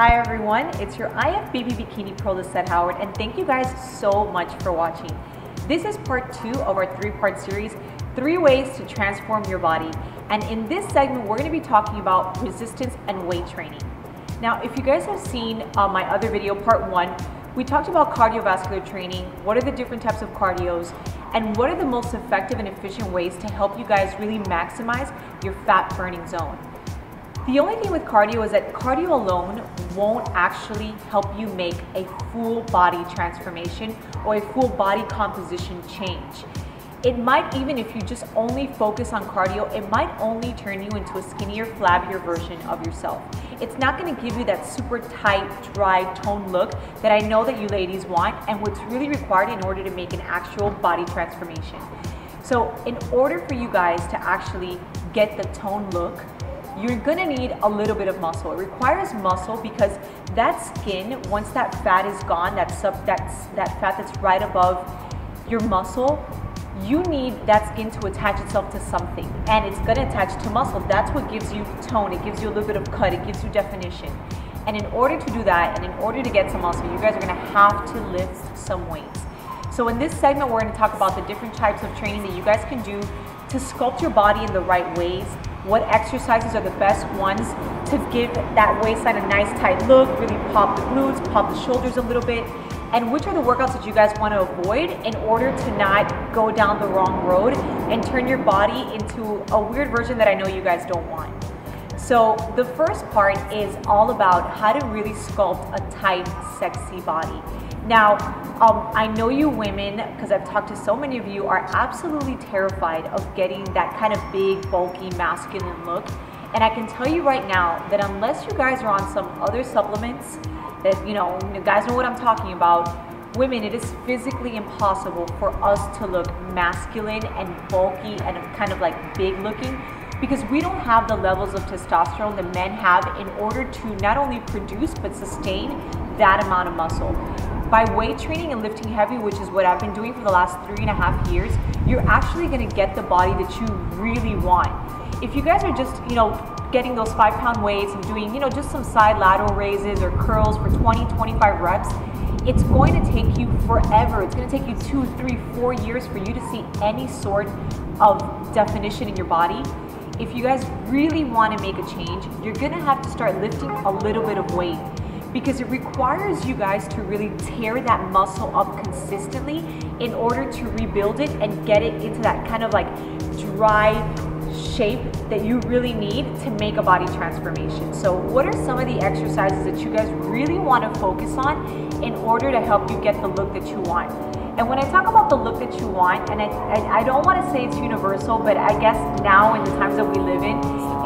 Hi everyone, it's your IFBB Bikini Pro Lisette Howard, and thank you guys so much for watching. This is part 2 of our 3-part series, 3 ways to transform your body. And in this segment, we're going to be talking about resistance and weight training. Now, if you guys have seen my other video, part 1, we talked about cardiovascular training, what are the different types of cardios, and what are the most effective and efficient ways to help you guys really maximize your fat burning zone. The only thing with cardio is that cardio alone won't actually help you make a full body transformation or a full body composition change. It might, even if you just only focus on cardio, it might only turn you into a skinnier, flabbier version of yourself. It's not going to give you that super tight, dry, toned look that I know that you ladies want and what's really required in order to make an actual body transformation. So in order for you guys to actually get the toned look, you're gonna need a little bit of muscle. It requires muscle because that skin, once that fat is gone, that fat that's right above your muscle, you need that skin to attach itself to something, and it's gonna attach to muscle. That's what gives you tone. It gives you a little bit of cut. It gives you definition. And in order to do that, and in order to get some muscle, you guys are gonna have to lift some weights. So in this segment, we're gonna talk about the different types of training that you guys can do to sculpt your body in the right ways. What exercises are the best ones to give that waistline a nice tight look, really pop the glutes, pop the shoulders a little bit, and which are the workouts that you guys want to avoid in order to not go down the wrong road and turn your body into a weird version that I know you guys don't want. So the first part is all about how to really sculpt a tight, sexy body. Now, I know you women, because I've talked to so many of you, are absolutely terrified of getting that kind of big, bulky, masculine look. And I can tell you right now that unless you guys are on some other supplements that, you guys know what I'm talking about, women, it is physically impossible for us to look masculine and bulky and kind of like big looking, because we don't have the levels of testosterone that men have in order to not only produce but sustain that amount of muscle. By weight training and lifting heavy, which is what I've been doing for the last 3.5 years, you're actually gonna get the body that you really want. If you guys are just, getting those 5-pound weights and doing, just some side lateral raises or curls for 20, 25 reps, it's going to take you forever. It's gonna take you 2, 3, 4 years for you to see any sort of definition in your body. If you guys really wanna make a change, you're gonna have to start lifting a little bit of weight, because it requires you guys to really tear that muscle up consistently in order to rebuild it and get it into that kind of like dry shape that you really need to make a body transformation. So what are some of the exercises that you guys really want to focus on in order to help you get the look that you want? And when I talk about the look that you want, and I don't want to say it's universal, but I guess now in the times that we live in,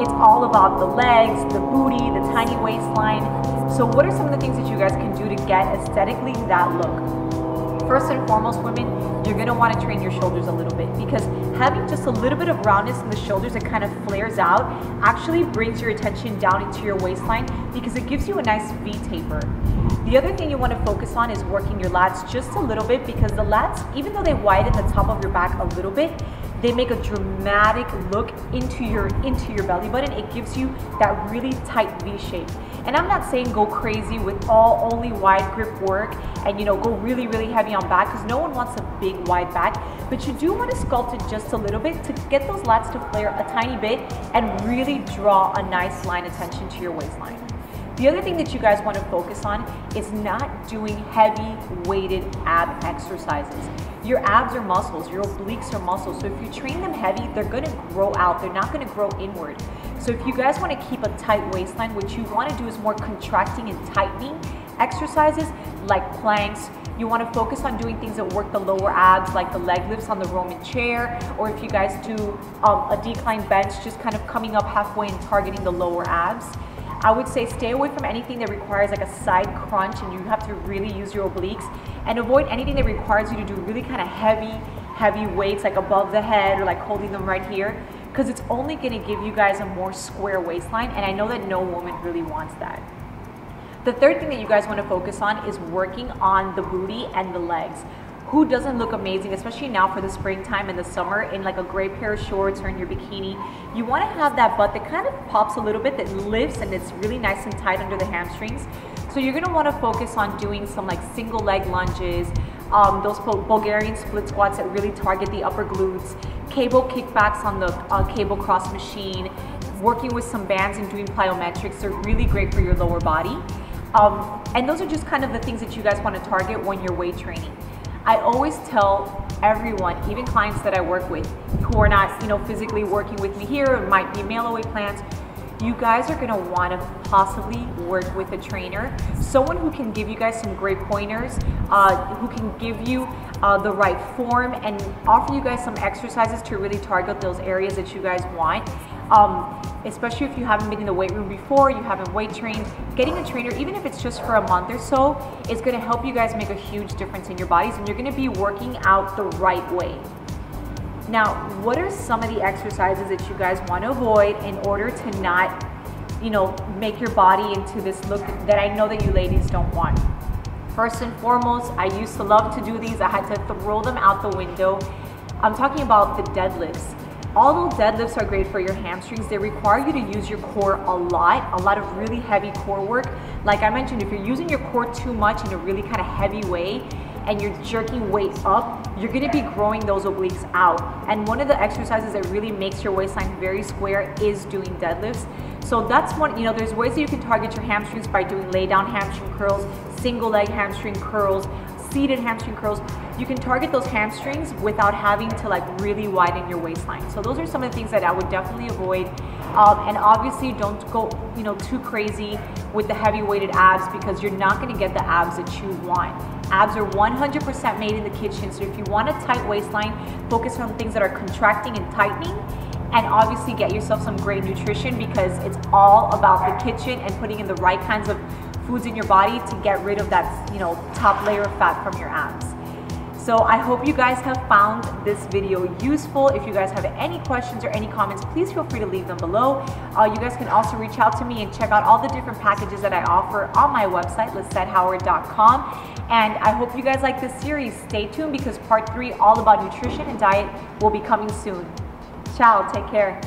it's all about the legs, the booty, the tiny waistline. So what are some of the things that you guys can do to get aesthetically that look? First and foremost, women, you're gonna wanna train your shoulders a little bit, because having just a little bit of roundness in the shoulders that kind of flares out actually brings your attention down into your waistline, because it gives you a nice V taper. The other thing you want to focus on is working your lats just a little bit, because the lats, even though they widen the top of your back a little bit, they make a dramatic look into your belly button. It gives you that really tight V shape. And I'm not saying go crazy with only wide grip work and go really, really heavy on back, because no one wants a big wide back, but you do want to sculpt it just a little bit to get those lats to flare a tiny bit and really draw a nice line attention to your waistline. The other thing that you guys want to focus on is not doing heavy weighted ab exercises. Your abs are muscles, your obliques are muscles. So if you train them heavy, they're going to grow out. They're not going to grow inward. So if you guys want to keep a tight waistline, what you want to do is more contracting and tightening exercises like planks. You want to focus on doing things that work the lower abs, like the leg lifts on the Roman chair, or if you guys do a decline bench, just kind of coming up halfway and targeting the lower abs. I would say stay away from anything that requires like a side crunch and you have to really use your obliques, and avoid anything that requires you to do really kind of heavy weights like above the head or like holding them right here, because it's only going to give you guys a more square waistline, and I know that no woman really wants that. The third thing that you guys want to focus on is working on the booty and the legs. Who doesn't look amazing, especially now for the springtime and the summer, in like a gray pair of shorts or in your bikini? You want to have that butt that kind of pops a little bit, that lifts, and it's really nice and tight under the hamstrings. So you're going to want to focus on doing some like single leg lunges, those Bulgarian split squats that really target the upper glutes, cable kickbacks on the cable cross machine, working with some bands and doing plyometrics. They're really great for your lower body. And those are just kind of the things that you guys want to target when you're weight training. I always tell everyone, even clients that I work with who are not, physically working with me here, or might be mail away plans, you guys are gonna wanna possibly work with a trainer, someone who can give you guys some great pointers, who can give you the right form and offer you guys some exercises to really target those areas that you guys want. Especially if you haven't been in the weight room before, you haven't weight trained, getting a trainer, even if it's just for a month or so, is gonna help you guys make a huge difference in your bodies, and you're gonna be working out the right way. Now, what are some of the exercises that you guys want to avoid in order to not, make your body into this look that I know that you ladies don't want? First and foremost, I used to love to do these. I had to throw them out the window. I'm talking about the deadlifts. Although deadlifts are great for your hamstrings, they require you to use your core a lot of really heavy core work. Like I mentioned, if you're using your core too much in a really kind of heavy way, and you're jerking weight up, you're gonna be growing those obliques out. And one of the exercises that really makes your waistline very square is doing deadlifts. So that's one, there's ways that you can target your hamstrings by doing lay down hamstring curls, single leg hamstring curls, seated hamstring curls. You can target those hamstrings without having to like really widen your waistline. So those are some of the things that I would definitely avoid. And obviously don't go, too crazy with the heavy weighted abs, because you're not gonna get the abs that you want. Abs are 100% made in the kitchen. So if you want a tight waistline, focus on things that are contracting and tightening, and obviously get yourself some great nutrition, because it's all about the kitchen and putting in the right kinds of foods in your body to get rid of that, top layer of fat from your abs. So I hope you guys have found this video useful. If you guys have any questions or any comments, please feel free to leave them below. You guys can also reach out to me and check out all the different packages that I offer on my website, lisettehoward.com. And I hope you guys like this series. Stay tuned, because part 3, all about nutrition and diet, will be coming soon. Ciao, take care.